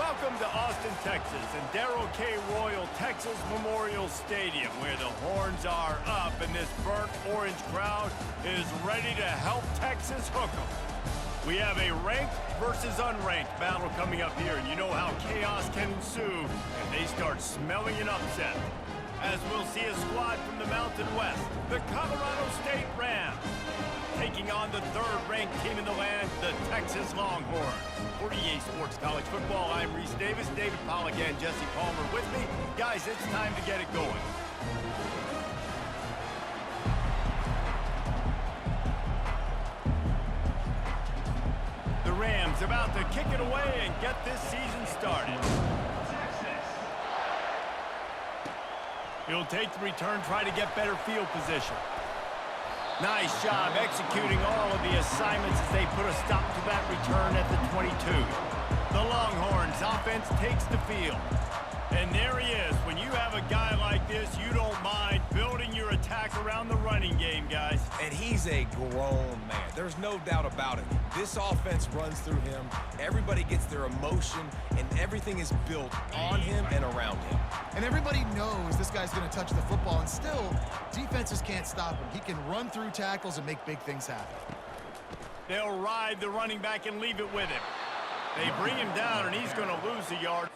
Welcome to Austin, Texas, and Darrell K. Royal Texas Memorial Stadium, where the horns are up and this burnt orange crowd is ready to help Texas hook 'em. We have a ranked versus unranked battle coming up here, and you know how chaos can ensue if they start smelling an upset. As we'll see a squad from the Mountain West, the Colorado State Rams, taking on the third-ranked team in the land, the Texas Longhorns. For EA Sports College Football, I'm Reese Davis, David Pollack, and Jesse Palmer with me. Guys, it's time to get it going. The Rams about to kick it away and get this season started. He'll take the return, try to get better field position. Nice job executing all of the assignments as they put a stop to that return at the 22. The Longhorns offense takes the field. And there he is. When you have a guy like this, you don't mind building your attack around the running game, guys. And he's a grown man. There's no doubt about it. This offense runs through him. Everybody gets their emotion, and everything is built on him and around him. And everybody knows this guy's going to touch the football, and still, defenses can't stop him. He can run through tackles and make big things happen. They'll ride the running back and leave it with him. They bring him down, and he's going to lose a yard.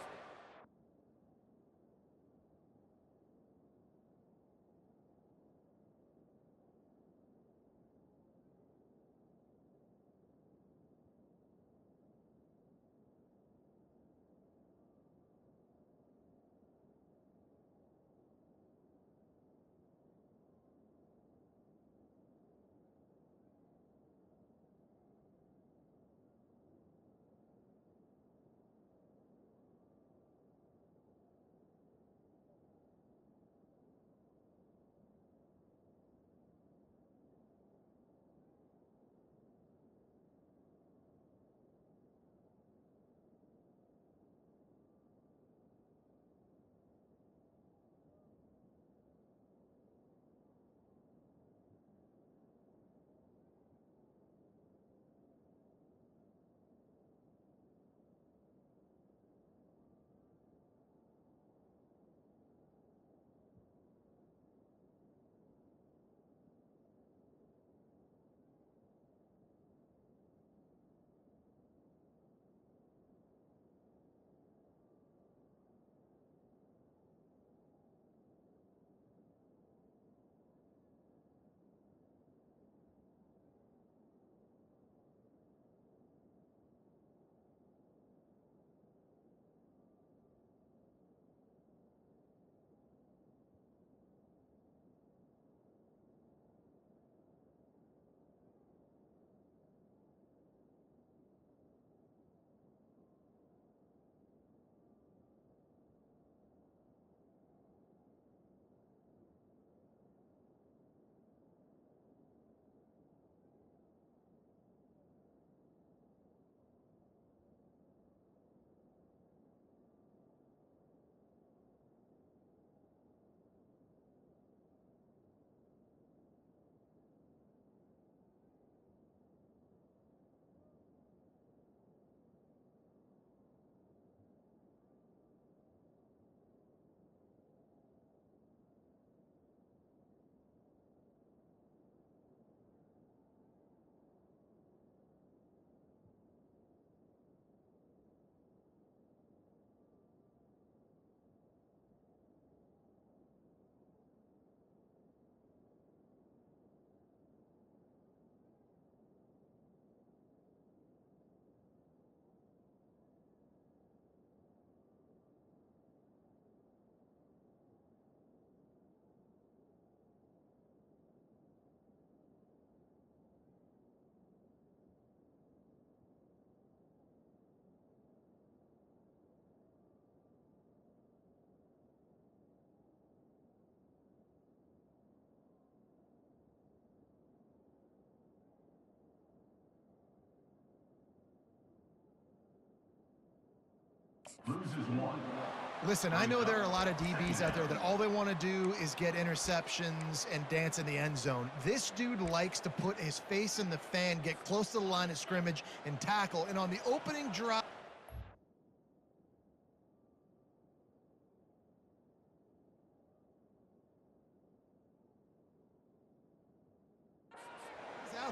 Listen, I know there are a lot of DBs out there that all they want to do is get interceptions and dance in the end zone. This dude likes to put his face in the fan, get close to the line of scrimmage, and tackle. And on the opening drive,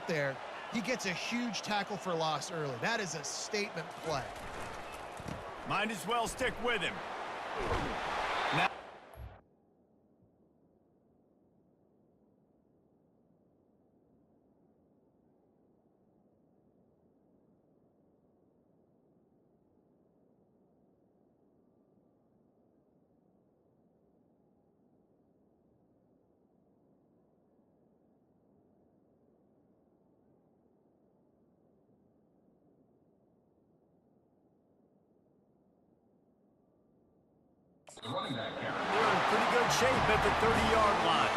out there, he gets a huge tackle for loss early. That is a statement play. Might as well stick with him. Now they're in pretty good shape at the 30-yard line.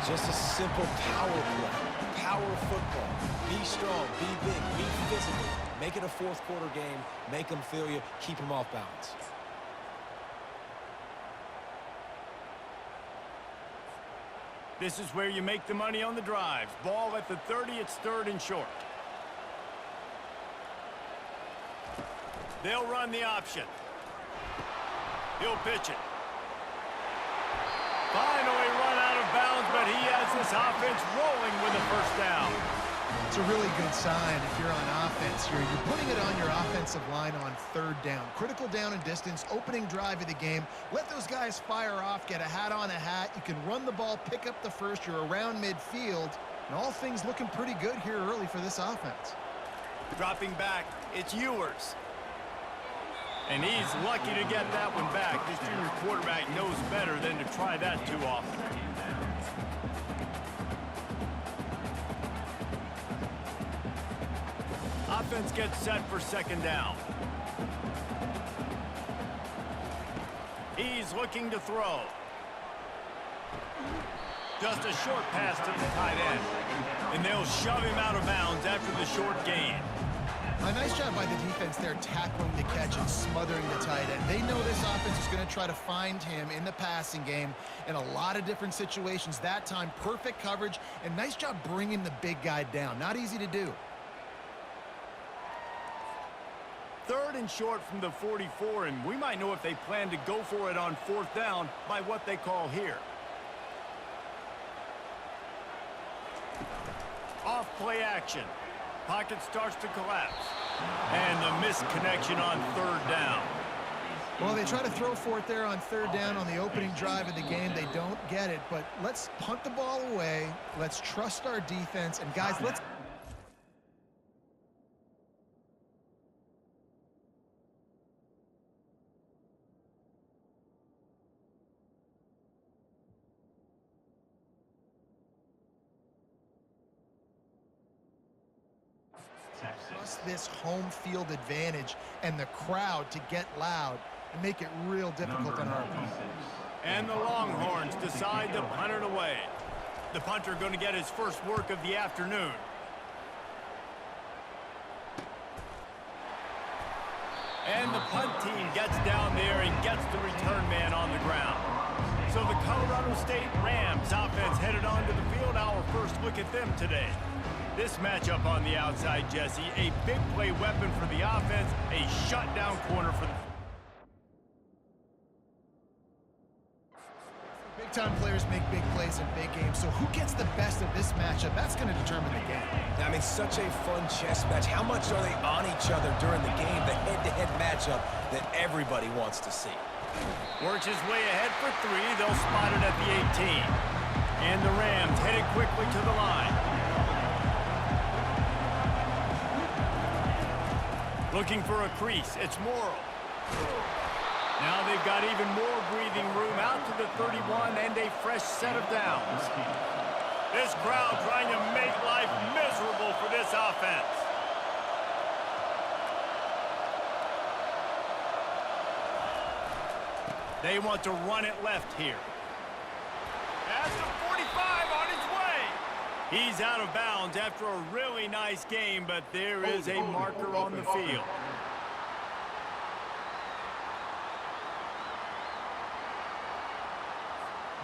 Just a simple power play. Power football. Be strong, be big, be physical. Make it a fourth quarter game. Make them feel you. Keep them off balance. This is where you make the money on the drives. Ball at the 30, it's 3rd and short. They'll run the option. He'll pitch it. Finally run out of bounds, but he has this offense rolling with a first down. It's a really good sign if you're on offense here. You're putting it on your offensive line on 3rd down. Critical down and distance, opening drive of the game. Let those guys fire off, get a hat on a hat. You can run the ball, pick up the first. You're around midfield. And all things looking pretty good here early for this offense. Dropping back, it's Ewers. And he's lucky to get that one back. This junior quarterback knows better than to try that too often. Offense gets set for 2nd down. He's looking to throw. Just a short pass to the tight end. And they'll shove him out of bounds after the short gain. A nice job by the defense there tackling the catch and smothering the tight end. They know this offense is going to try to find him in the passing game in a lot of different situations. That time, perfect coverage, and nice job bringing the big guy down. Not easy to do. 3rd and short from the 44, and we might know if they plan to go for it on 4th down by what they call here. Off play action. Pocket starts to collapse. And the missed connection on 3rd down. Well, they try to throw for it there on 3rd down on the opening drive of the game. They don't get it, but let's punt the ball away. Let's trust our defense. And, guys, let's... this home field advantage and the crowd to get loud and make it real difficult on our opponent. And the Longhorns decide to punt it away. The punter going to get his first work of the afternoon. And the punt team gets down there and gets the return man on the ground. So the Colorado State Rams offense headed onto the field. Our first look at them today. This matchup on the outside, Jesse, a big play weapon for the offense, a shutdown corner for the... Big-time players make big plays in big games, so who gets the best of this matchup? That's going to determine the game. I mean, such a fun chess match. How much are they on each other during the game, the head-to-head matchup that everybody wants to see? Works his way ahead for 3. They'll spot it at the 18. And the Rams headed quickly to the line. Looking for a crease, it's Morrow. Now they've got even more breathing room out to the 31 and a fresh set of downs. This crowd trying to make life miserable for this offense. They want to run it left here. As the 45 on his way. He's out of bounds after a really nice game, but there is a marker on the field.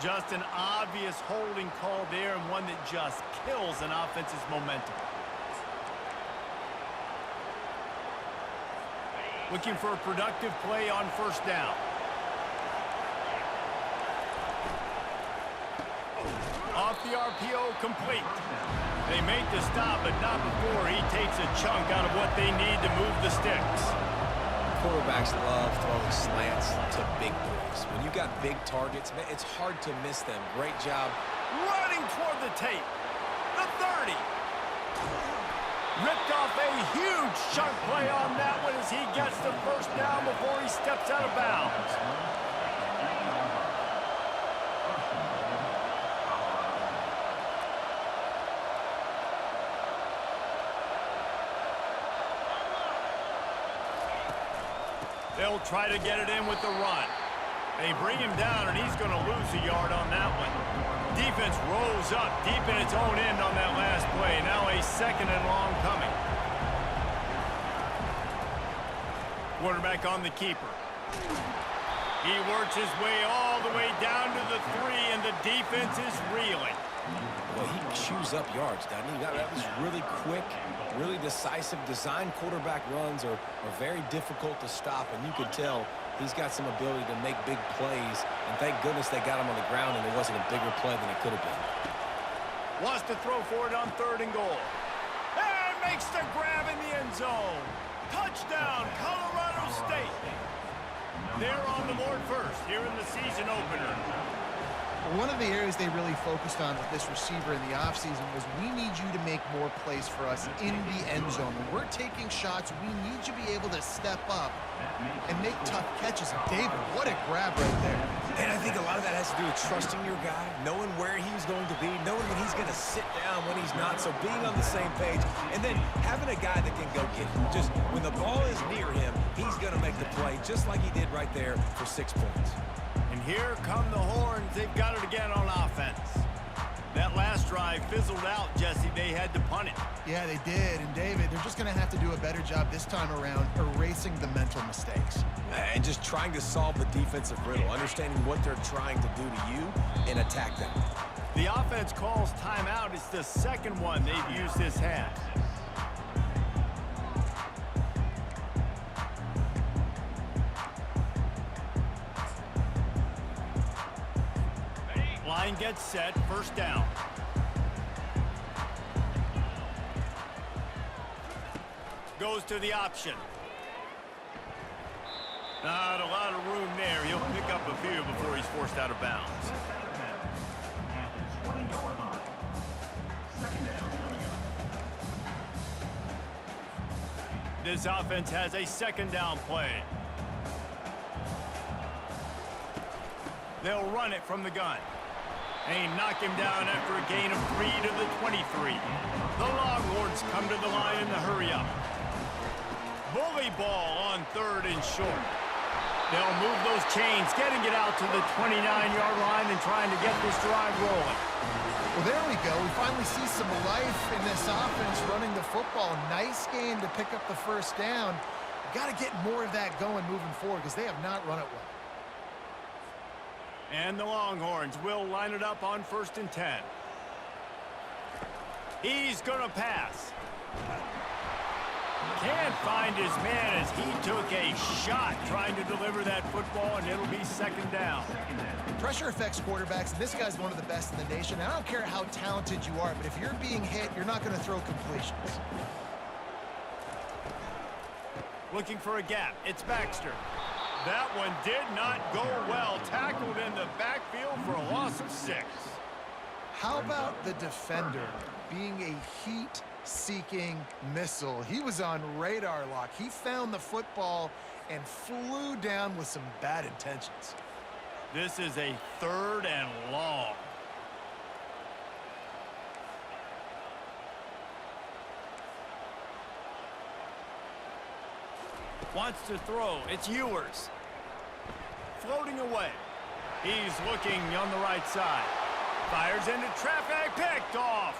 Just an obvious holding call there, and one that just kills an offense's momentum. Looking for a productive play on 1st down. Off the RPO, complete. They make the stop, but not before he takes a chunk out of what they need to move the sticks. Quarterbacks love throwing slants to big boys. When you got big targets, man, it's hard to miss them. Great job. Running toward the tape. The 30. Ripped off a huge chunk play on that one as he gets the first down before he steps out of bounds. They'll try to get it in with the run. They bring him down, and he's going to lose a yard on that one. Defense rolls up deep in its own end on that last play. Now a 2nd and long coming. Quarterback on the keeper. He works his way all the way down to the 3, and the defense is reeling. Well, he chews up yards, doesn't he? That was really quick, really decisive. Design quarterback runs are very difficult to stop, and you could tell he's got some ability to make big plays. And thank goodness they got him on the ground and it wasn't a bigger play than it could have been. Wants to throw for it on 3rd and goal. And makes the grab in the end zone. Touchdown, Colorado State. They're on the board first here in the season opener. One of the areas they really focused on with this receiver in the offseason was we need you to make more plays for us in the end zone. When we're taking shots, we need you to be able to step up and make tough catches. And David, what a grab right there. And I think a lot of that has to do with trusting your guy, knowing where he's going to be, knowing when he's going to sit down, when he's not. So being on the same page, and then having a guy that can go get him. Just when the ball is near him, he's going to make the play, just like he did right there for 6 points. And here come the Horns. They've got it again on offense. That last drive fizzled out, Jesse. They had to punt it. Yeah, they did. And, David, they're just going to have to do a better job this time around erasing the mental mistakes. And just trying to solve the defensive riddle, understanding what they're trying to do to you and attack them. The offense calls timeout. It's the 2nd one they've used this half. Line gets set, 1st down. Goes to the option. Not a lot of room there. He'll pick up a few before he's forced out of bounds. This offense has a 2nd down play. They'll run it from the gun. They knock him down after a gain of 3 to the 23. The Longhorns come to the line in the hurry-up. Bully ball on 3rd and short. They'll move those chains, getting it out to the 29-yard line and trying to get this drive rolling. Well, there we go. We finally see some life in this offense running the football. Nice game to pick up the 1st down. Got to get more of that going moving forward because they have not run it well. And the Longhorns will line it up on 1st and 10. He's going to pass. Can't find his man as he took a shot trying to deliver that football, and it'll be 2nd down. Pressure affects quarterbacks, and this guy's one of the best in the nation. I don't care how talented you are, but if you're being hit, you're not going to throw completions. Looking for a gap. It's Baxter. That one did not go well. Tackled in the backfield for a loss of 6. How about the defender being a heat-seeking missile? He was on radar lock. He found the football and flew down with some bad intentions. This is a 3rd and long. Wants to throw. It's Ewers. Floating away. He's looking on the right side. Fires into traffic. Picked off.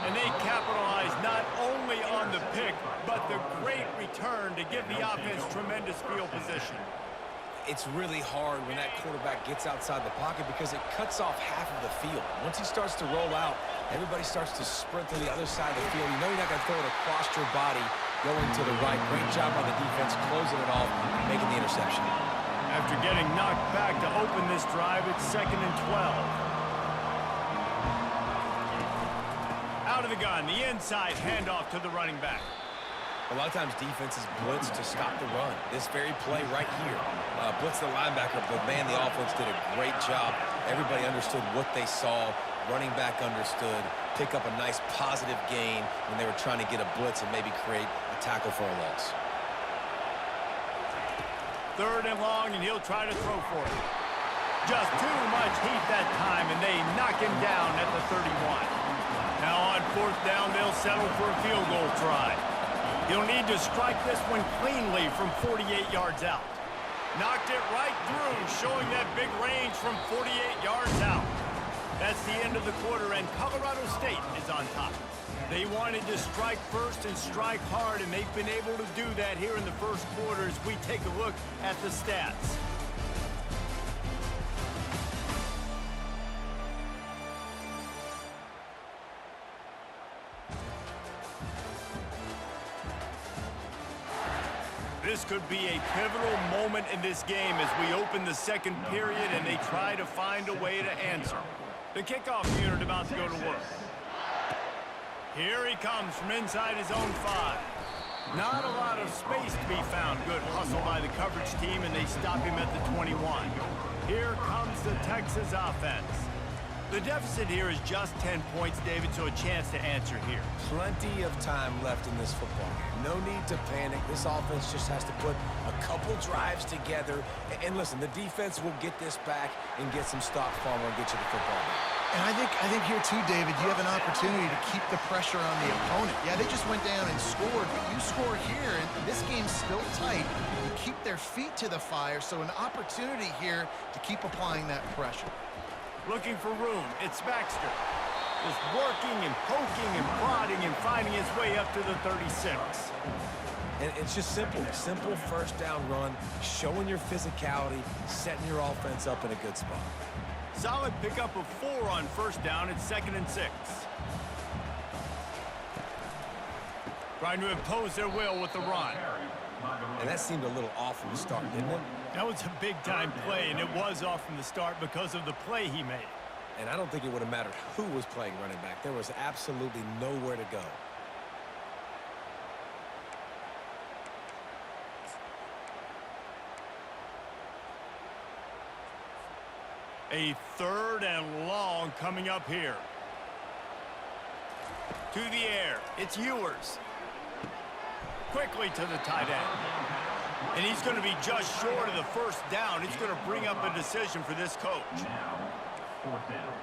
And they capitalize not only on the pick, but the great return to give the offense tremendous field position. It's really hard when that quarterback gets outside the pocket because it cuts off half of the field. Once he starts to roll out, everybody starts to sprint to the other side of the field. You know you're not going to throw it across your body going to the right. Great job by the defense closing it off and making the interception. After getting knocked back to open this drive, it's 2nd and 12. out of the gun, the inside handoff to the running back. A lot of times defenses blitz to stop the run. This very play right here, blitz the linebacker, but man, the offense did a great job. Everybody understood what they saw. Running back understood. Pick up a nice positive gain when they were trying to get a blitz and maybe create a tackle for a loss. 3rd and long, and he'll try to throw for it. Just too much heat that time, and they knock him down at the 31. Now on 4th down, they'll settle for a field goal try. He'll need to strike this one cleanly from 48 yards out. Knocked it right through, showing that big range from 48 yards out. That's the end of the quarter, and Colorado State is on top. They wanted to strike first and strike hard, and they've been able to do that here in the first quarter as we take a look at the stats. This could be a pivotal moment in this game as we open the second period and they try to find a way to answer. The kickoff unit about to go to work. Here he comes from inside his own 5. Not a lot of space to be found. Good hustle by the coverage team, and they stop him at the 21. Here comes the Texas offense. The deficit here is just 10 points, David, so a chance to answer here. Plenty of time left in this football game. No need to panic. This offense just has to put a couple drives together. And listen, the defense will get this back and get some stops from and get you the football back. And I think here too, David, you have an opportunity to keep the pressure on the opponent. Yeah, they just went down and scored, but you score here, and this game's still tight. You keep their feet to the fire, so an opportunity here to keep applying that pressure. Looking for room, it's Baxter. Just working and poking and prodding and finding his way up to the 36. And it's just simple. Simple 1st down run, showing your physicality, setting your offense up in a good spot. Solid pickup of 4 on 1st down. It's 2nd and 6. Trying to impose their will with the run. And that seemed a little off from the start, didn't it? That was a big-time play, and it was off from the start because of the play he made. And I don't think it would have mattered who was playing running back. There was absolutely nowhere to go. A 3rd and long coming up here. To the air. It's Ewers. Quickly to the tight end. And he's going to be just short of the 1st down. It's going to bring up a decision for this coach. Now, 4th down.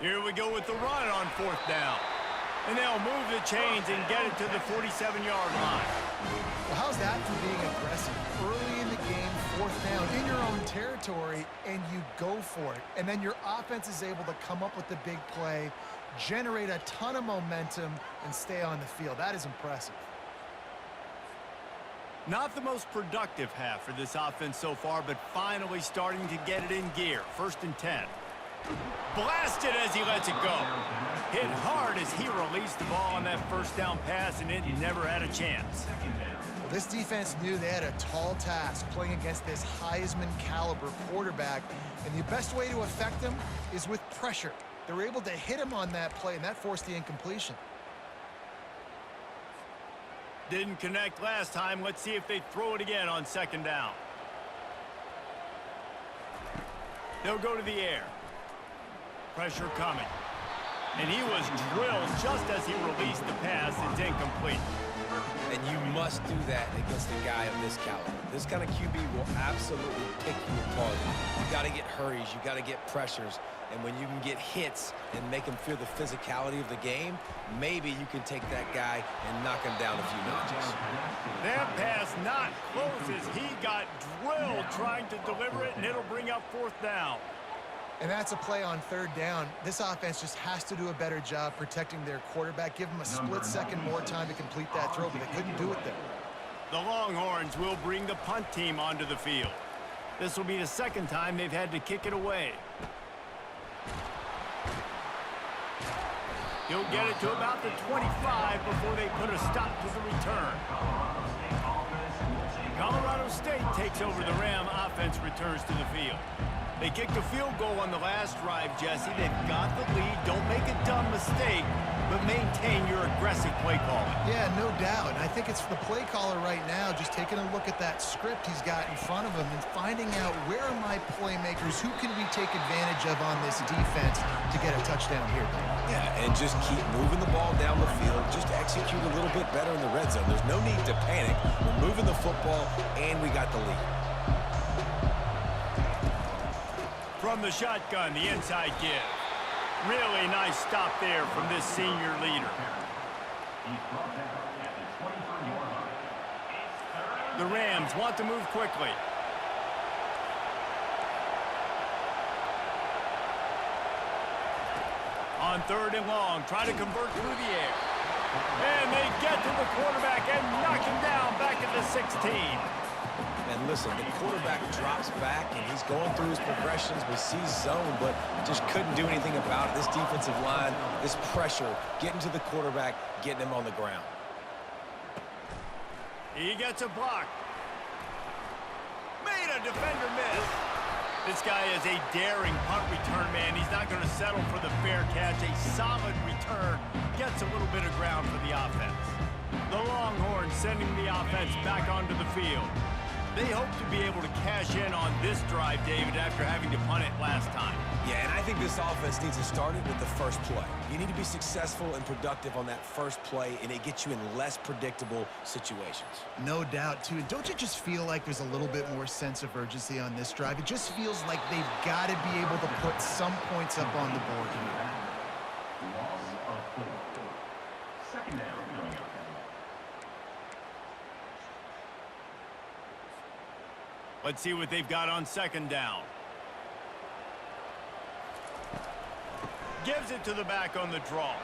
Here we go with the run on 4th down. And they'll move the chains and get it to the 47-yard line. Well, how's that for being aggressive? Early in the game, 4th down, in your own territory, and you go for it. And then your offense is able to come up with the big play, generate a ton of momentum, and stay on the field. That is impressive. Not the most productive half for this offense so far, but finally starting to get it in gear. 1st and 10. Blasted as he lets it go. Hit hard as he released the ball on that 1st down pass, and it never had a chance. Well, this defense knew they had a tall task playing against this Heisman caliber quarterback, and the best way to affect him is with pressure. They were able to hit him on that play, and that forced the incompletion. Didn't connect last time. Let's see if they throw it again on 2nd down. They'll go to the air. Pressure coming. And he was drilled just as he released the pass. It's incomplete. And you must do that against a guy of this caliber. This kind of QB will absolutely pick you apart. You got to get hurries. You got to get pressures. And when you can get hits and make him feel the physicality of the game, maybe you can take that guy and knock him down a few notches. That pass not close as he got drilled trying to deliver it, and it'll bring up 4th down. And that's a play on 3rd down. This offense just has to do a better job protecting their quarterback. Give them a split second more time to complete that throw, but they couldn't do it there. The Longhorns will bring the punt team onto the field. This will be the 2nd time they've had to kick it away. He'll get it to about the 25 before they put a stop to the return. Colorado State takes over the Ram. Offense returns to the field. They kicked a field goal on the last drive, Jesse. They've got the lead. Don't make a dumb mistake, but maintain your aggressive play calling. Yeah, no doubt. I think it's the play caller right now just taking a look at that script he's got in front of him and finding out where are my playmakers, who can we take advantage of on this defense to get a touchdown here, Dave. Yeah, and just keep moving the ball down the field. Just execute a little bit better in the red zone. There's no need to panic. We're moving the football, and we got the lead. From the shotgun, the inside give. Really nice stop there from this senior leader. The Rams want to move quickly. On 3rd and long, try to convert through the air. And they get to the quarterback and knock him down back at the 16. And listen, the quarterback drops back, and he's going through his progressions. We see zone, but just couldn't do anything about it. This defensive line, this pressure, getting to the quarterback, getting him on the ground. He gets a block. Made a defender miss. This guy is a daring punt return man. He's not going to settle for the fair catch. A solid return. Gets a little bit of ground for the offense. The Longhorns sending the offense back onto the field. They hope to be able to cash in on this drive, David, after having to punt it last time. Yeah, and I think this offense needs to start it with the first play. You need to be successful and productive on that first play, and it gets you in less predictable situations. No doubt, too. Don't you just feel like there's a little bit more sense of urgency on this drive? It just feels like they've got to be able to put some points up on the board here. Second down coming up. Let's see what they've got on 2nd down. Gives it to the back on the draw.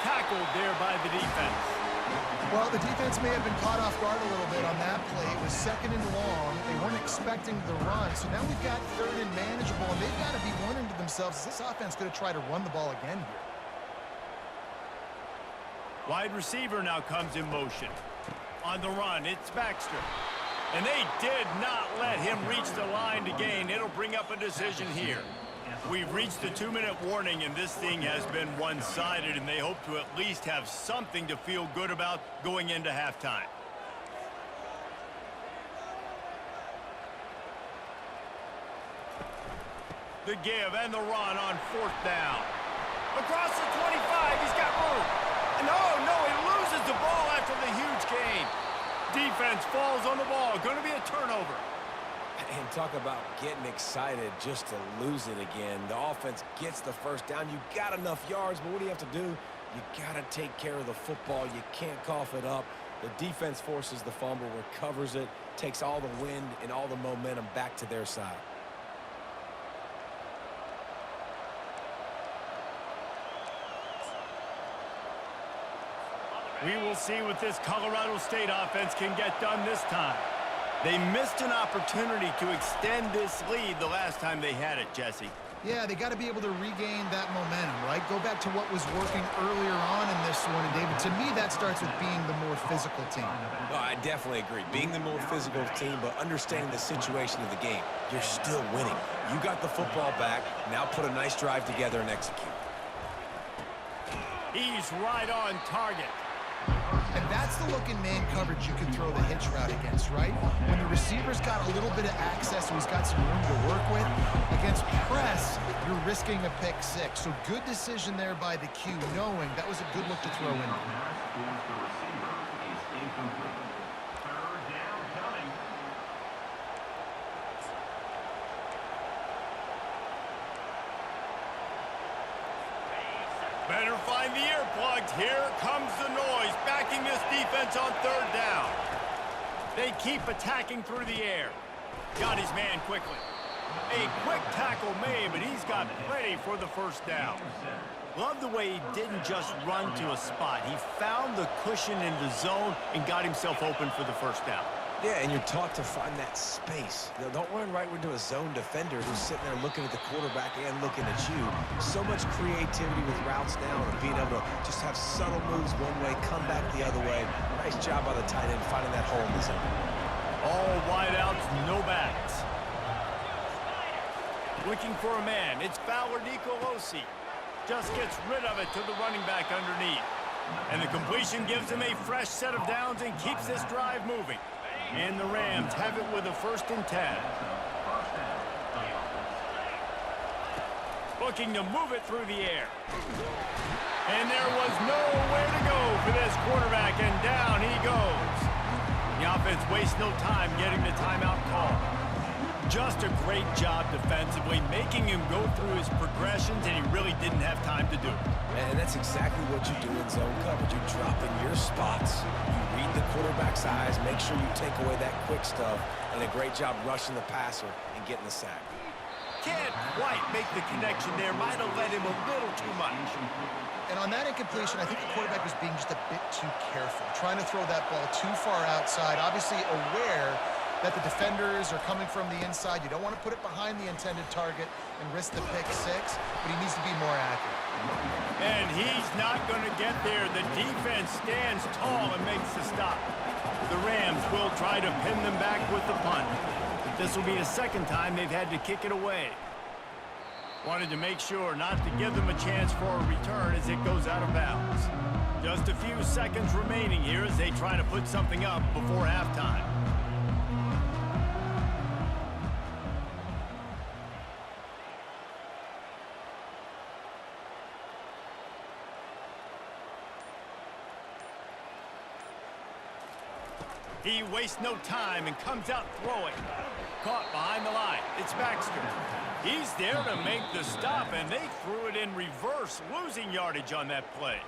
Tackled there by the defense. Well, the defense may have been caught off guard a little bit on that play. It was 2nd and long. They weren't expecting the run. So now we've got 3rd and manageable, and they've got to be wondering to themselves, is this offense going to try to run the ball again here? Wide receiver now comes in motion. On the run, it's Baxter. And they did not let him reach the line to gain. It'll bring up a decision here. We've reached the 2-minute warning, and this thing has been one-sided, and they hope to at least have something to feel good about going into halftime. The give and the run on 4th down. Across the 25, he's got room. And oh, no, he loses the ball after the huge gain. Defense falls on the ball. Going to be a turnover. And talk about getting excited just to lose it again. The offense gets the first down. You got enough yards, but what do you have to do? You got to take care of the football. You can't cough it up. The defense forces the fumble, recovers it, takes all the wind and all the momentum back to their side. We will see what this Colorado State offense can get done this time. They missed an opportunity to extend this lead the last time they had it, Jesse. Yeah, they got to be able to regain that momentum, right? Go back to what was working earlier on in this one. And, David, to me, that starts with being the more physical team. No, I definitely agree. Being the more physical team, but understanding the situation of the game. You're still winning. You got the football back. Now put a nice drive together and execute. He's right on target. And that's the look in man coverage you can throw the hitch route against, right? When the receiver's got a little bit of access, so he's got some room to work with. Against press, you're risking a pick six. So good decision there by the Q, knowing that was a good look to throw in. Better find the earplugs. Here comes the noise, backing this defense on 3rd down. They keep attacking through the air. Got his man quickly. A quick tackle made, but he's got plenty for the 1st down. Love the way he didn't just run to a spot. He found the cushion in the zone and got himself open for the 1st down. Yeah, and you're taught to find that space. You know, don't run right into a zone defender who's sitting there looking at the quarterback and looking at you. So much creativity with routes now and being able to just have subtle moves one way, come back the other way. Nice job by the tight end finding that hole in the zone. All wideouts, no backs. Looking for a man. It's Fowler Nicolosi. Just gets rid of it to the running back underneath. And the completion gives him a fresh set of downs and keeps this drive moving. And the Rams have it with a 1st and 10. Looking to move it through the air. And there was nowhere to go for this quarterback, and down he goes. The offense wastes no time getting the timeout call. Just a great job defensively, making him go through his progressions, and he really didn't have time to do it. And that's exactly what you do in zone coverage. You drop in your spots. You read the quarterback's eyes, make sure you take away that quick stuff, and a great job rushing the passer and getting the sack. Can't quite make the connection there. Might have led him a little too much. And on that incompletion, I think the quarterback was being just a bit too careful, trying to throw that ball too far outside, obviously aware that the defenders are coming from the inside. You don't want to put it behind the intended target and risk the pick six, but he needs to be more accurate. And he's not going to get there. The defense stands tall and makes the stop. The Rams will try to pin them back with the punt. This will be the 2nd time they've had to kick it away. Wanted to make sure not to give them a chance for a return as it goes out of bounds. Just a few seconds remaining here as they try to put something up before halftime. He wastes no time and comes out throwing. Caught behind the line. It's Baxter. He's there to make the stop, and they threw it in reverse, losing yardage on that play.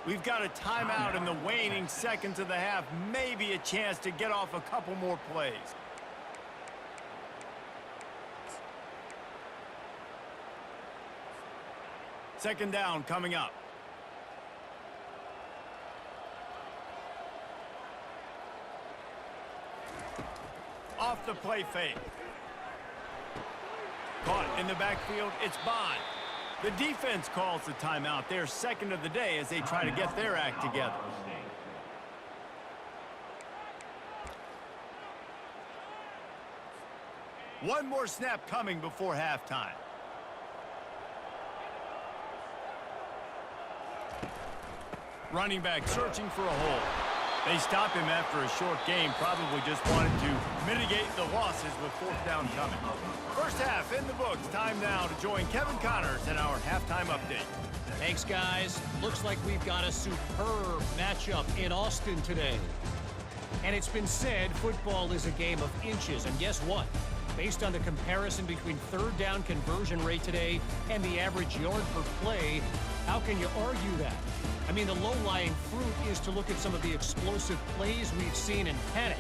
We've got a timeout in the waning seconds of the half. Maybe a chance to get off a couple more plays. Second down coming up. Off the play fake. Caught in the backfield, it's Bond. The defense calls the timeout, their 2nd of the day as they try to get their act together. One more snap coming before halftime. Running back searching for a hole. They stopped him after a short game, probably just wanted to mitigate the losses with 4th down coming. First half in the books. Time now to join Kevin Connors in our halftime update. Thanks, guys. Looks like we've got a superb matchup in Austin today. And it's been said football is a game of inches. And guess what? Based on the comparison between 3rd down conversion rate today and the average yard per play, how can you argue that? I mean, the low-lying fruit is to look at some of the explosive plays we've seen in panic.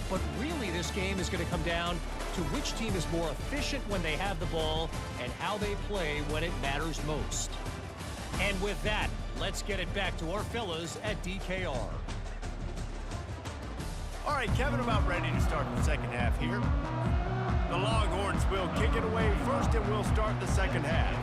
But really, this game is going to come down to which team is more efficient when they have the ball and how they play when it matters most. And with that, let's get it back to our fellas at DKR. All right, Kevin, about ready to start the 2nd half here. The Longhorns will kick it away first, and we'll start the 2nd half.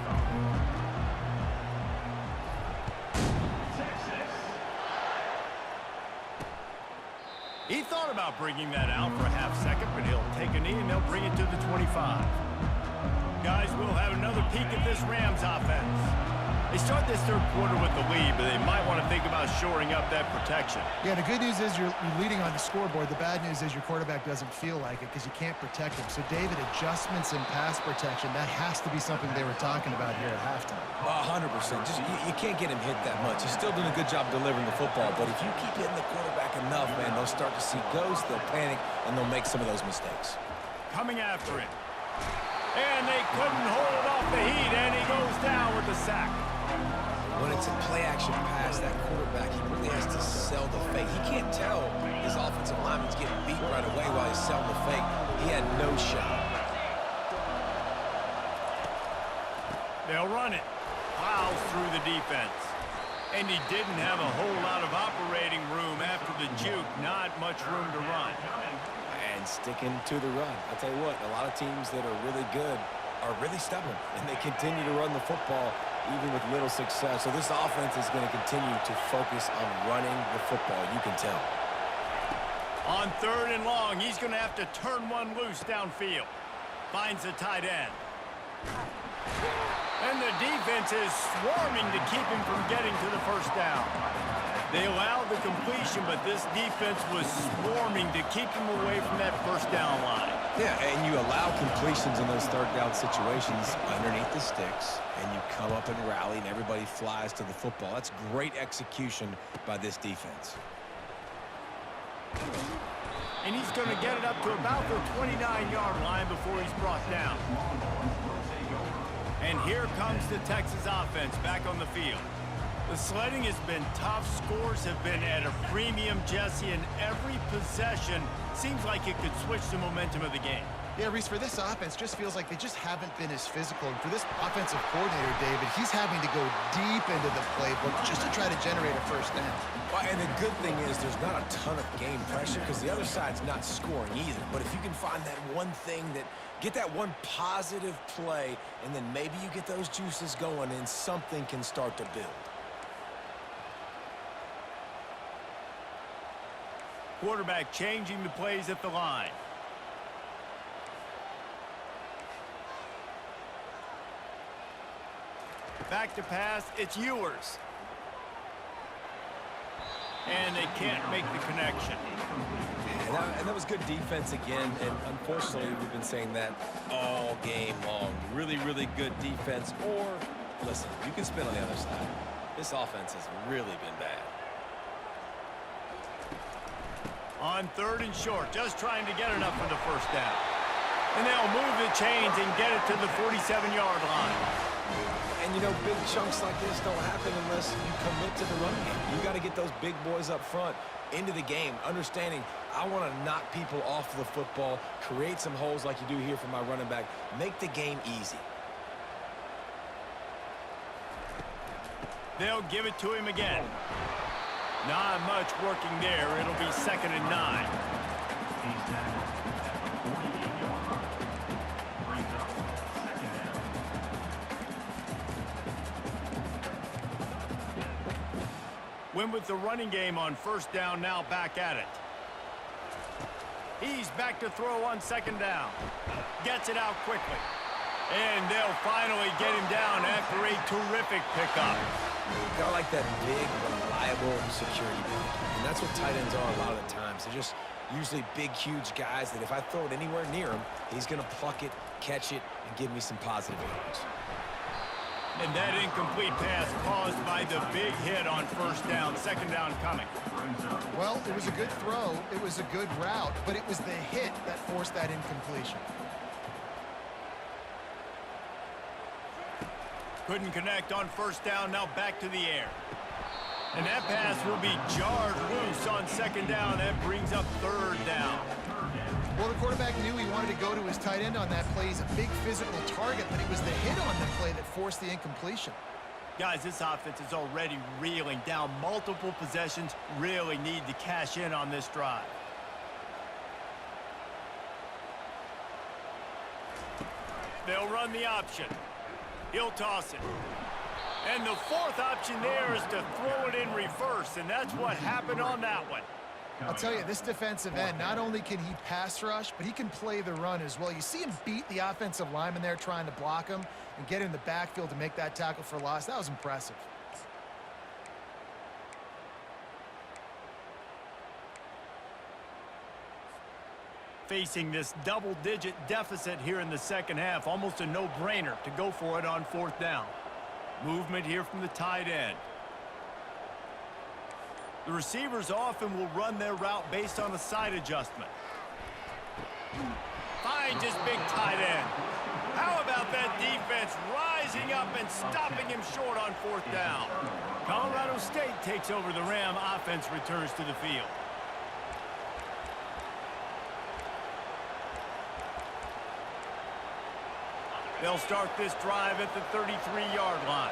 He thought about bringing that out for a half second, but he'll take a knee and they'll bring it to the 25. Guys, we'll have another peek at this Rams offense. They start this 3rd quarter with the lead, but they might want to think about shoring up that protection. Yeah, the good news is you're leading on the scoreboard. The bad news is your quarterback doesn't feel like it because you can't protect him. So, David, adjustments in pass protection, that has to be something they were talking about here at halftime. 100%. Just you can't get him hit that much. He's still doing a good job delivering the football, but if you keep hitting the quarterback enough, man, they'll start to see ghosts, they'll panic, and they'll make some of those mistakes. Coming after it. And they couldn't hold off the heat, and he goes down with the sack. When it's a play-action pass, that quarterback, he really has to sell the fake. He can't tell his offensive lineman's getting beat right away while he's selling the fake. He had no shot. They'll run it. Plows through the defense. And he didn't have a whole lot of operating room after the juke. Not much room to run. sticking to the run. I'll tell you what, a lot of teams that are really good are really stubborn, and they continue to run the football even with little success. So this offense is going to continue to focus on running the football. You can tell. On 3rd and long, he's going to have to turn one loose downfield. Finds the tight end. And the defense is swarming to keep him from getting to the first down. They allowed the completion, but this defense was swarming to keep him away from that first down line. Yeah, and you allow completions in those 3rd down situations underneath the sticks, and you come up and rally, and everybody flies to the football. That's great execution by this defense. And he's going to get it up to about the 29-yard line before he's brought down. And here comes the Texas offense back on the field. The sledding has been tough. Scores have been at a premium, Jesse, and every possession seems like it could switch the momentum of the game. Yeah, Reese, for this offense, just feels like they just haven't been as physical. And for this offensive coordinator, David, he's having to go deep into the playbook just to try to generate a first down. Well, and the good thing is there's not a ton of game pressure because the other side's not scoring either. But if you can find that one thing that get that one positive play, and then maybe you get those juices going and something can start to build. Quarterback changing the plays at the line. Back to pass, it's Ewers. And they can't make the connection. And that was good defense again, and unfortunately we've been saying that all game long. Really, really good defense, or, listen, you can spin on the other side. This offense has really been bad. On 3rd and short, just trying to get enough for the first down. And they'll move the chains and get it to the 47-yard line. And, you know, big chunks like this don't happen unless you commit to the run game. You got to get those big boys up front into the game, understanding I want to knock people off the football, create some holes like you do here for my running back, make the game easy. They'll give it to him again. Not much working there. It'll be 2nd and 9. Win with the running game on 1st down, now back at it. He's back to throw on 2nd down. Gets it out quickly. And they'll finally get him down after a terrific pickup. Got like that big, reliable security blanket. And that's what tight ends are a lot of the times. They're just usually big, huge guys that if I throw it anywhere near him, he's going to pluck it, catch it, and give me some positive yards. And that incomplete pass caused by the big hit on 1st down. 2nd down coming. Well, it was a good throw. It was a good route, but it was the hit that forced that incompletion. Couldn't connect on 1st down, now back to the air. And that pass will be jarred loose on 2nd down. That brings up 3rd down. Well, the quarterback knew he wanted to go to his tight end on that play. He's a big physical target, but it was the hit on the play that forced the incompletion. Guys, this offense is already reeling down multiple possessions. Really need to cash in on this drive. They'll run the option. He'll toss it. And the 4th option there is to throw it in reverse, and that's what happened on that one. I'll tell you, this defensive end, not only can he pass rush, but he can play the run as well. You see him beat the offensive lineman there trying to block him and get in the backfield to make that tackle for loss. That was impressive. Facing this double-digit deficit here in the 2nd half, almost a no-brainer to go for it on 4th down. Movement here from the tight end. The receivers often will run their route based on a side adjustment. Finds his big tight end. How about that defense rising up and stopping him short on 4th down? Colorado State takes over the Ram. Offense returns to the field. They'll start this drive at the 33-yard line.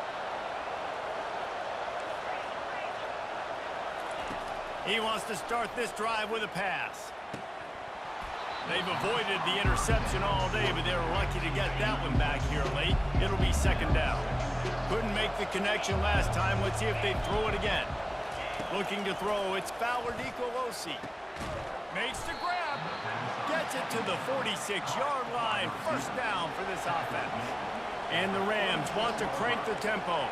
He wants to start this drive with a pass. They've avoided the interception all day, but they're lucky to get that one back here late. It'll be second down. Couldn't make the connection last time. Let's see if they throw it again. Looking to throw, it's Fowler Nicolosi. Makes the grab. Gets it to the 46-yard line. First down for this offense. And the Rams want to crank the tempo.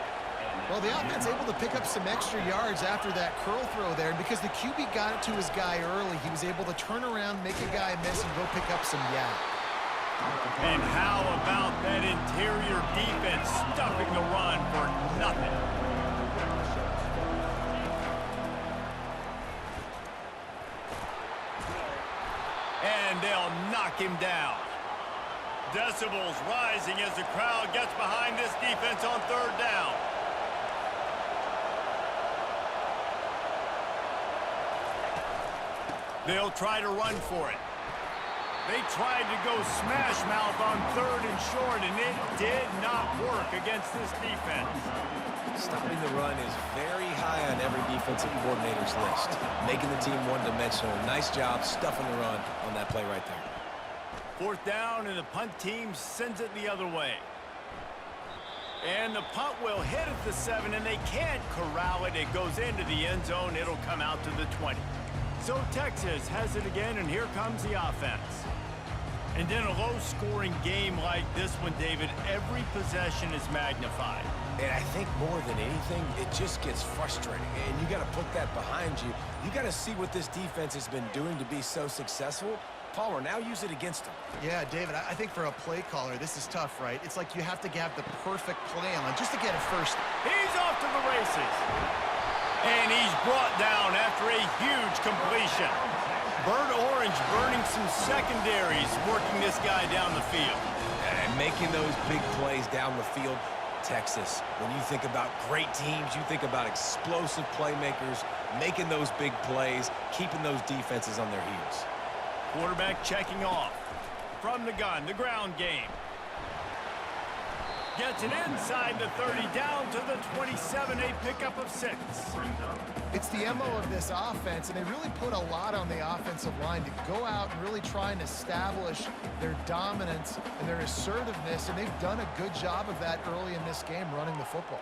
Well, the offense able to pick up some extra yards after that curl throw there, and because the QB got it to his guy early, he was able to turn around, make a guy miss, and go pick up some yak. And how about that interior defense stuffing the run for nothing? And they'll knock him down. Decibels rising as the crowd gets behind this defense on third down. They'll try to run for it. They tried to go smash mouth on third and short, and it did not work against this defense. Stopping the run is very high on every defensive coordinator's list. Making the team one-dimensional. Nice job stuffing the run on that play right there. Fourth down, and the punt team sends it the other way. And the punt will hit at the 7, and they can't corral it. It goes into the end zone. It'll come out to the 20. So Texas has it again, and here comes the offense. And in a low-scoring game like this one, David, every possession is magnified. And I think more than anything, it just gets frustrating. And you got to put that behind you. You got to see what this defense has been doing to be so successful. Palmer, now use it against them. Yeah, David, I think for a play caller, this is tough, right? It's like you have to have the perfect plan on just to get a first. He's off to the races. And he's brought down after a huge completion. Burnt Orange burning some secondaries, working this guy down the field. And making those big plays down the field. Texas, when you think about great teams, you think about explosive playmakers, making those big plays, keeping those defenses on their heels. Quarterback checking off. From the gun, the ground game. Gets it inside the 30, down to the 27, a pickup of 6. It's the MO of this offense, and they really put a lot on the offensive line to go out and really try and establish their dominance and their assertiveness, and they've done a good job of that early in this game running the football.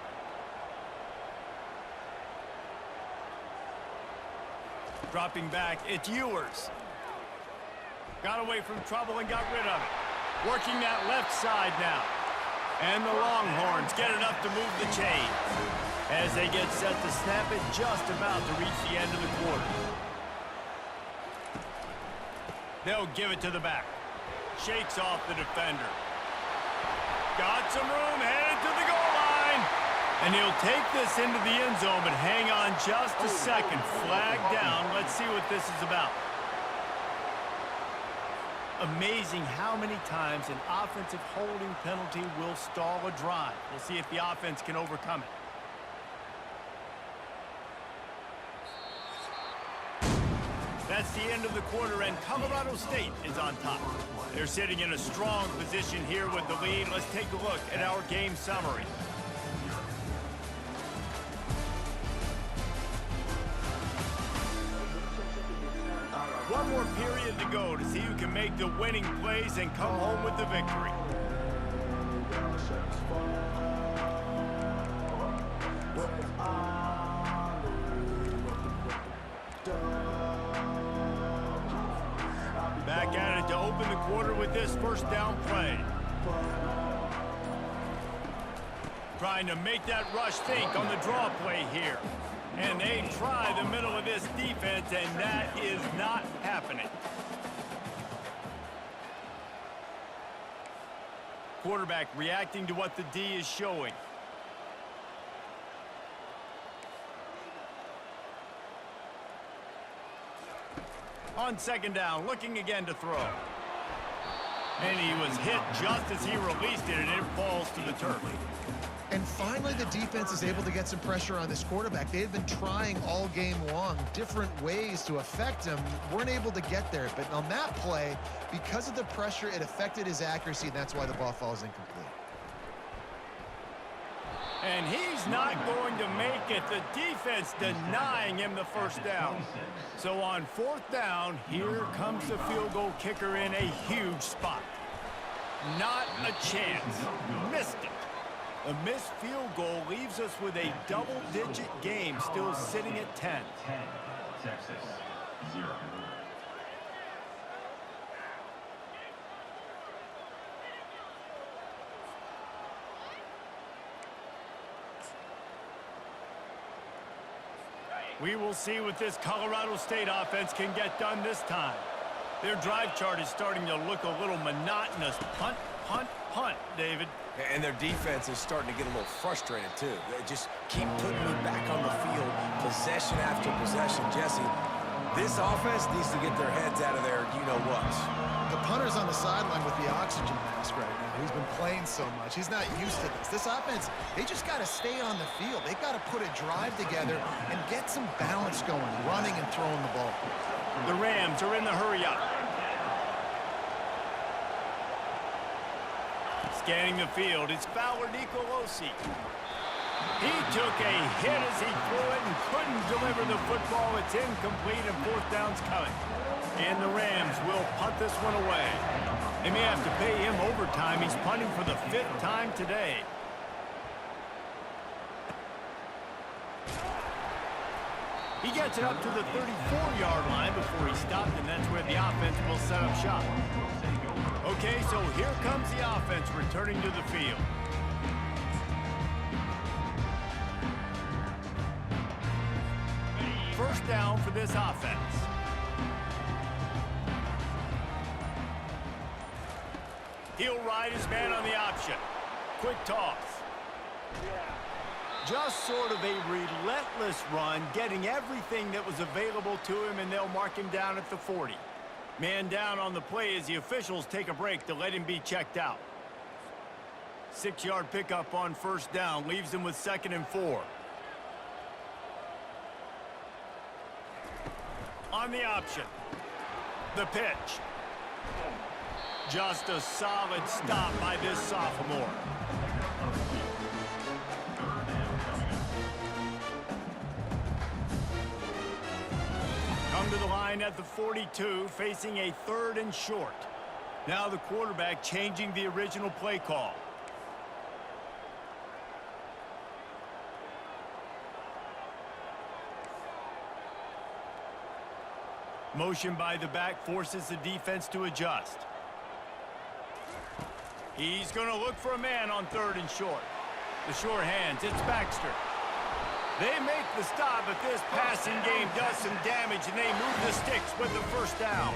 Dropping back, it's Ewers. Got away from trouble and got rid of it. Working that left side now. And the Longhorns get enough to move the chains as they get set to snap it, just about to reach the end of the quarter. They'll give it to the back. Shakes off the defender. Got some room, headed to the goal line. And he'll take this into the end zone, but hang on just a second. Flag down. Let's see what this is about. Amazing how many times an offensive holding penalty will stall a drive. We'll see if the offense can overcome it. That's the end of the quarter, and Colorado State is on top. They're sitting in a strong position here with the lead. Let's take a look at our game summary. One more period to go to see who can make the winning plays and come home with the victory. Back at it to open the quarter with this first down play. Trying to make that rush think on the draw play here. And they try the middle of this defense, and that is not happening. Quarterback reacting to what the D is showing. On second down, looking again to throw. And he was hit just as he released it, and it falls to the turf. And finally, the defense is able to get some pressure on this quarterback. They had been trying all game long different ways to affect him. Weren't able to get there. But on that play, because of the pressure, it affected his accuracy, and that's why the ball falls incomplete. And he's not going to make it. The defense denying him the first down. So on 4th down, here comes the field goal kicker in a huge spot. Not a chance. Missed it. A missed field goal leaves us with a double-digit game still sitting at 10. 10, Texas, 0. We will see what this Colorado State offense can get done this time. Their drive chart is starting to look a little monotonous. Punt, punt, punt, David. And their defense is starting to get a little frustrated, too. They just keep putting me back on the field, possession after possession. Jesse, this offense needs to get their heads out of their you-know-what. The punter's on the sideline with the oxygen mask right now. He's been playing so much. He's not used to this. This offense, they just got to stay on the field. They've got to put a drive together and get some balance going, running and throwing the ball. The Rams are in the hurry-up. Scanning the field, it's Fowler Nicolosi. He took a hit as he threw it and couldn't deliver the football. It's incomplete and 4th down's coming. And the Rams will punt this one away. They may have to pay him overtime. He's punting for the 5th time today. He gets it up to the 34-yard line before he stopped, and that's where the offense will set up shop. Okay, so here comes the offense returning to the field. First down for this offense. He'll ride his man on the option. Quick toss. Just sort of a relentless run, getting everything that was available to him, and they'll mark him down at the 40. Man down on the play as the officials take a break to let him be checked out. 6-yard pickup on first down leaves him with 2nd and 4. On the option. The pitch. Just a solid stop by this sophomore. Come to the line at the 42, facing a 3rd and short. Now the quarterback changing the original play call. Motion by the back forces the defense to adjust. He's going to look for a man on 3rd and short. The sure hands, it's Baxter. They make the stop, but this passing game does some damage, and they move the sticks with the first down.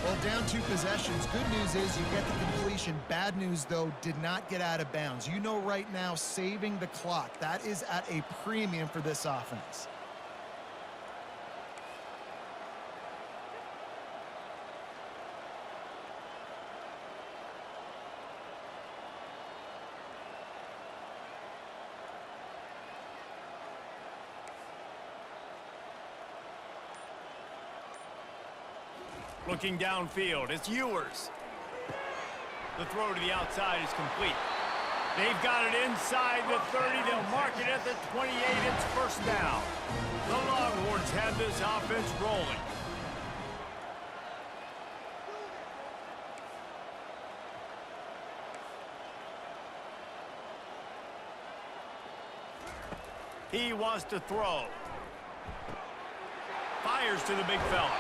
Well, down 2 possessions. Good news is you get the completion. Bad news, though, did not get out of bounds. You know right now, saving the clock. That is at a premium for this offense. Looking downfield, it's Ewers. The throw to the outside is complete. They've got it inside the 30. They'll mark it at the 28. It's first down. The Longhorns have this offense rolling. He wants to throw. Fires to the big fella.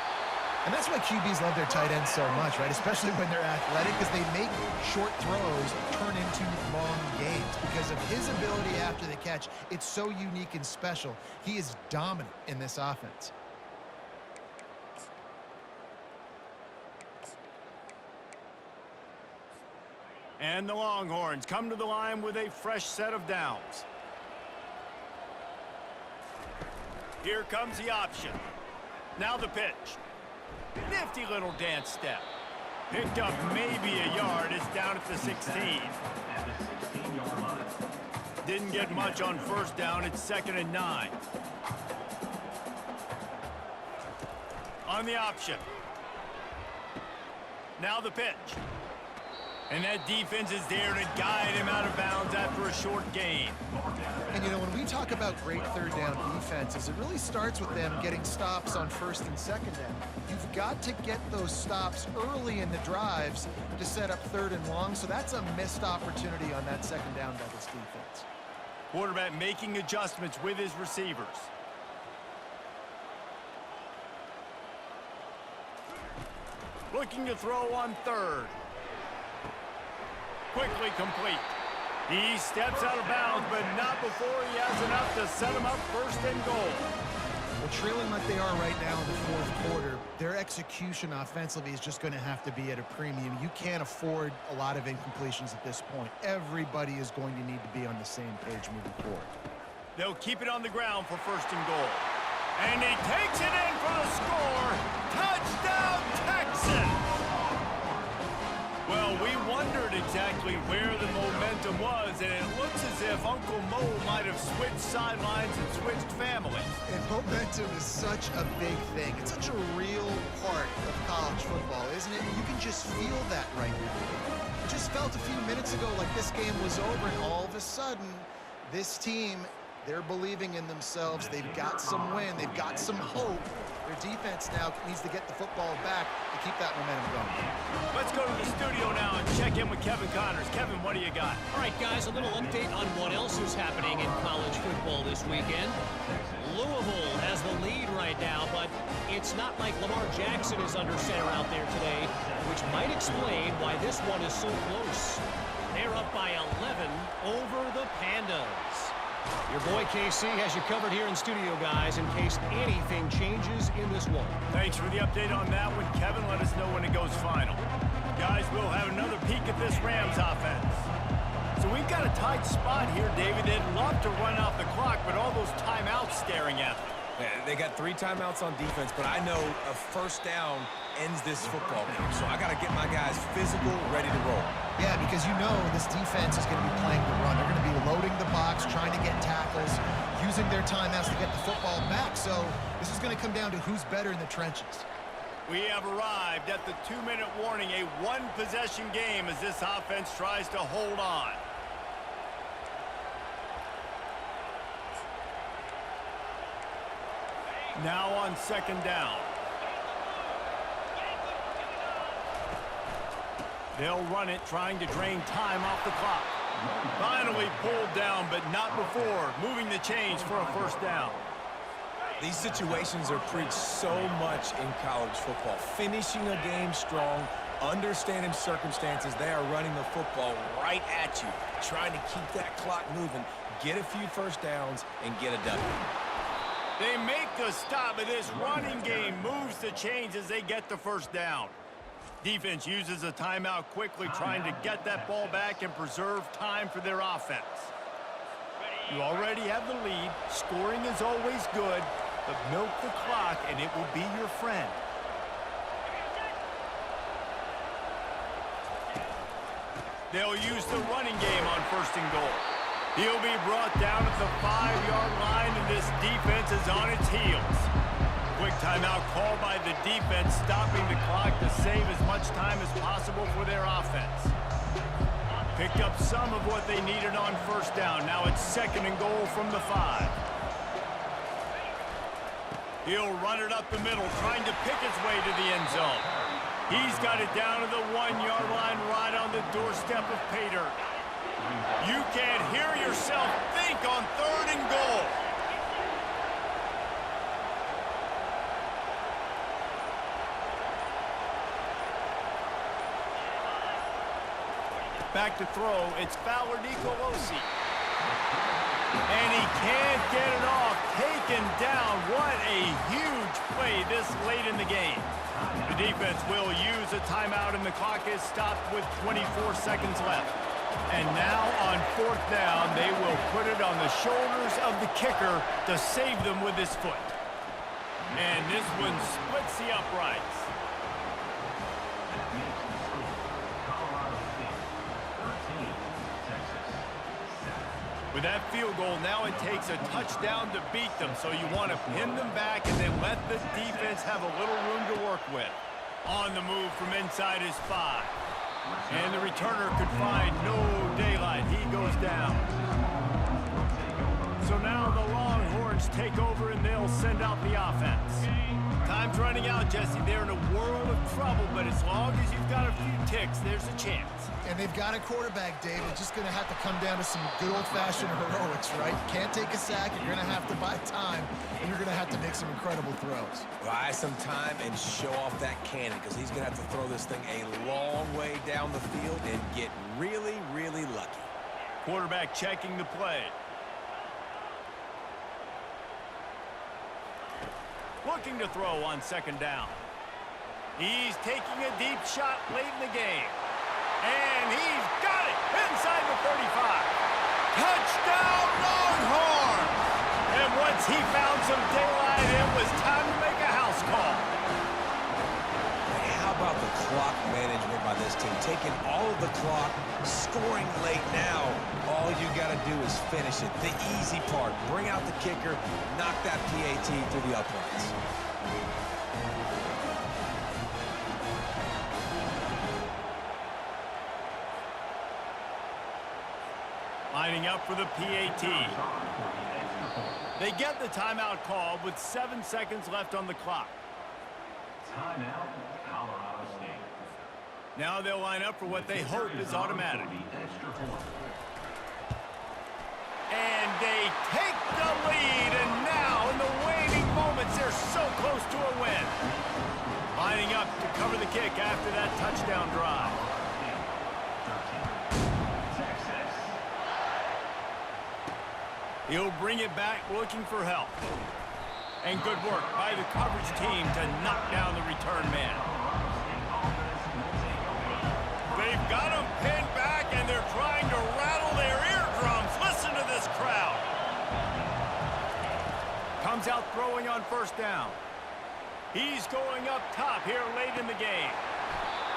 And that's why QBs love their tight ends so much, right? Especially when they're athletic, because they make short throws turn into long gains. Because of his ability after the catch, it's so unique and special. He is dominant in this offense. And the Longhorns come to the line with a fresh set of downs. Here comes the option. Now the pitch. Nifty little dance step. Picked up maybe a yard. It's down at the 16. At the 16-yard line. Didn't get much on first down. It's 2nd and 9. On the option. Now the pitch. And that defense is there to guide him out of bounds after a short gain. And, you know, when we talk about great third down defenses, it really starts with them getting stops on first and second down. You've got to get those stops early in the drives to set up third and long, so that's a missed opportunity on that second down by this defense. Quarterback making adjustments with his receivers. Looking to throw on third. Quickly complete. He steps out of bounds, but not before he has enough to set him up first and goal. Well, trailing like they are right now in the fourth quarter, their execution offensively is just going to have to be at a premium. You can't afford a lot of incompletions at this point. Everybody is going to need to be on the same page moving forward. They'll keep it on the ground for first and goal. And he takes it in for the score. Touchdown, Texas! Well, we wondered exactly where the momentum was, and it looks as if Uncle Mo might have switched sidelines and switched families. And momentum is such a big thing. It's such a real part of college football, isn't it? You can just feel that right now. It just felt a few minutes ago like this game was over, and all of a sudden, this team, they're believing in themselves. They've got some win. They've got some hope. Their defense now needs to get the football back to keep that momentum going. Let's go to the studio now and check in with Kevin Connors. Kevin, what do you got? All right, guys, a little update on what else is happening in college football this weekend. Louisville has the lead right now, but it's not like Lamar Jackson is under center out there today, which might explain why this one is so close. They're up by 11 over the Pandas. Your boy KC has you covered here in studio, guys, in case anything changes in this one. Thanks for the update on that one, Kevin. Let us know when it goes final. Guys, we'll have another peek at this Rams offense. So we've got a tight spot here, David. They'd love to run off the clock, but all those timeouts staring at them. Yeah, they got 3 timeouts on defense, but I know a first down ends this football game. So I got to get my guys physical, ready to roll. Yeah, because you know this defense is going to be playing the run. They're going to be loading the box, trying to get tackles, using their timeouts to get the football back. So this is going to come down to who's better in the trenches. We have arrived at the 2-minute warning, a one-possession game as this offense tries to hold on. Now on second down. They'll run it, trying to drain time off the clock. Finally pulled down, but not before moving the chains for a first down. These situations are preached so much in college football. Finishing a game strong, understanding circumstances. They are running the football right at you, trying to keep that clock moving, get a few first downs, and get a W. They make the stop, but this running game moves the chains as they get the first down. Defense uses a timeout quickly, trying to get that ball back and preserve time for their offense. You already have the lead. Scoring is always good, but milk the clock and it will be your friend. They'll use the running game on first and goal. He'll be brought down at the 5-yard line, and this defense is on its heels. Quick timeout called by the defense, stopping the clock to save as much time as possible for their offense. Picked up some of what they needed on first down. Now it's second and goal from the 5. He'll run it up the middle, trying to pick his way to the end zone. He's got it down to the 1-yard line, right on the doorstep of pay dirt. You can't hear yourself think on third and goal. Back to throw, it's Fowler Nicolosi. And he can't get it off. Taken down. What a huge play this late in the game. The defense will use a timeout, and the clock is stopped with 24 seconds left. And now on fourth down, they will put it on the shoulders of the kicker to save them with his foot. And this one splits the uprights. With that field goal, now it takes a touchdown to beat them, so you want to pin them back and then let the defense have a little room to work with. On the move from inside his 5. And the returner could find no daylight. He goes down. So now the Longhorns take over and they'll send out the offense. Time's running out, Jesse. They're in a world of trouble, but as long as you've got a few ticks, there's a chance. And they've got a quarterback, David. Just going to have to come down to some good old-fashioned heroics, right? Can't take a sack. You're going to have to buy time, and you're going to have to make some incredible throws. Buy some time and show off that cannon, because he's going to have to throw this thing a long way down the field and get really, really lucky. Quarterback checking the play. Looking to throw on second down. He's taking a deep shot late in the game. And he's got it inside the 35. Touchdown, Longhorns! And once he found some daylight, it was time to make a house call. How about the clock management by this team? Taking all of the clock, scoring late now. All you got to do is finish it. The easy part. Bring out the kicker, knock that PAT through the uprights. Lining up for the PAT. They get the timeout called with 7 seconds left on the clock. Timeout, Colorado State. Now they'll line up for what they hope is automatic. And they take the lead, and now in the waning moments, they're so close to a win. Lining up to cover the kick after that touchdown drive. He'll bring it back looking for help. And good work by the coverage team to knock down the return man. They've got him pinned back, and they're trying to rattle their eardrums. Listen to this crowd. Comes out throwing on first down. He's going up top here late in the game.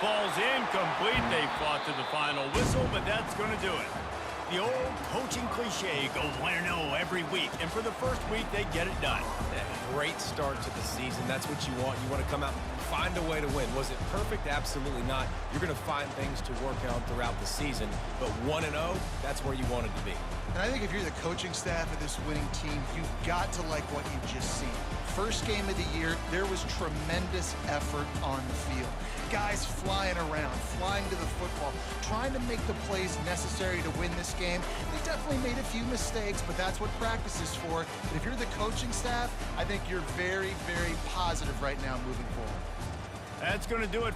Falls incomplete. They fought to the final whistle, but that's going to do it. The old coaching cliche, go 1-0 every week. And for the first week, they get it done. Great start to the season. That's what you want. You want to come out and find a way to win. Was it perfect? Absolutely not. You're going to find things to work on throughout the season. But 1-0, that's where you wanted to be. And I think if you're the coaching staff of this winning team, you've got to like what you've just seen. First game of the year, there was tremendous effort on the field. Guys flying around, flying to the football, trying to make the plays necessary to win this game. They definitely made a few mistakes, but that's what practice is for. But if you're the coaching staff, I think you're very, very positive right now moving forward. That's going to do it.